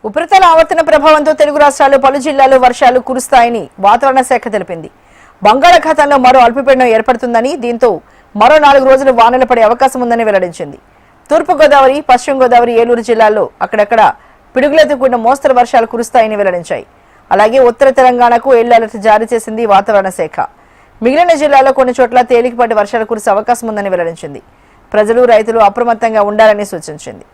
ఉపరితల ఆవర్తన ప్రభావంతో తెలుగు రాష్ట్రాల్లో పలు జిల్లాల్లో వర్షాలు కురుస్తాయని వాతావరణ శాఖ తెలిపింది. బంగాళాఖాతంలో మరో అల్పపీడనం ఏర్పడుతుందని, దీంతో మరో 4 రోజులు వానలు పడే అవకాశం ఉందని వెల్లడించింది. తూర్పు గోదావరి, పశ్చిమ గోదావరి, ఏలూరు జిల్లాల్లో అక్కడక్కడ పిడుగులతో కూడిన మోస్తరు వర్షాలు కురుస్తాయని వెల్లడించాయి. అలాగే ఉత్తర తెలంగాణకు ఎల్లో అలర్ట్ జారీ చేసింది వాతావరణ శాఖ. మిగిలిన జిల్లాల్లో కొన్ని చోట్ల తేలికపాటి వర్షాలు కురిసే అవకాశం ఉందని వెల్లడించింది. ప్రజలు, రైతులు అప్రమత్తంగా ఉండాలని సూచించింది.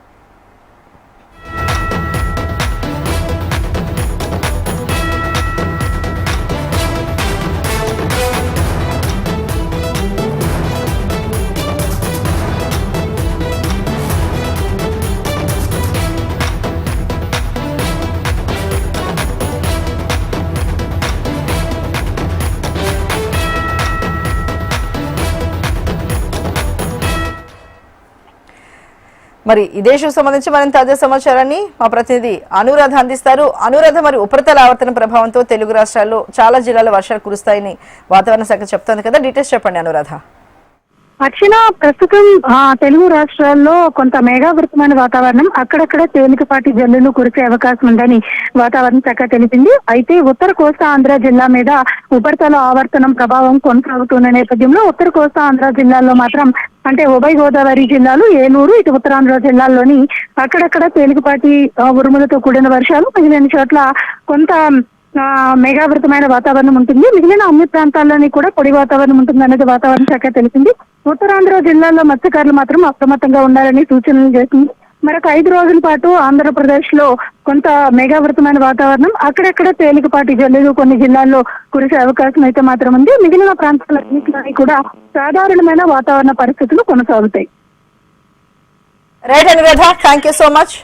మరి ఇదే ఇష్యూకి సంబంధించి మరింత తాజా సమాచారాన్ని మా ప్రతినిధి అనురాధ అందిస్తారు. అనురాధ, మరి ఉపరితల ఆవర్తన ప్రభావంతో తెలుగు రాష్ట్రాల్లో చాలా జిల్లాల్లో వర్షాలు కురుస్తాయని వాతావరణ శాఖ చెప్తోంది కదా, డీటెయిల్స్ చెప్పండి అనురాధ. అర్చన, ప్రస్తుతం తెలుగు రాష్ట్రాల్లో కొంత మేఘావృతమైన వాతావరణం, అక్కడక్కడ తేలికపాటి జల్లులు కురిసే అవకాశం ఉందని వాతావరణ శాఖ తెలిపింది. అయితే ఉత్తర కోస్తా ఆంధ్ర జిల్లా మీద ఉపరితల ఆవర్తనం ప్రభావం కొనసాగుతున్న నేపథ్యంలో ఉత్తర కోస్తా ఆంధ్ర జిల్లాల్లో మాత్రం అంటే ఉభయ గోదావరి జిల్లాలు, ఏలూరు, ఇటు ఉత్తరాంధ్ర జిల్లాల్లోని అక్కడక్కడ తేలికపాటి ఉరుములతో కూడిన వర్షాలు, మిగిలిన చోట్ల కొంత మేఘావృతమైన వాతావరణం ఉంటుంది. మిగిలిన అన్ని ప్రాంతాల్లోని కూడా పొడి వాతావరణం ఉంటుంది అనేది వాతావరణ శాఖ తెలిపింది. ఉత్తరాంధ్ర జిల్లాలో మత్స్యకారులు మాత్రం అప్రమత్తంగా ఉండాలని సూచనలు చేసింది. మరొక 5 రోజుల పాటు ఆంధ్రప్రదేశ్ లో కొంత మేఘావృతమైన వాతావరణం, అక్కడక్కడ తేలికపాటి జల్లులు కొన్ని జిల్లాల్లో కురిసే అవకాశం అయితే మాత్రం ఉంది. మిగిలిన ప్రాంతాలన్నింటిలోని కూడా సాధారణమైన వాతావరణ పరిస్థితులు కొనసాగుతాయి. Right Anuradha, thank you so much.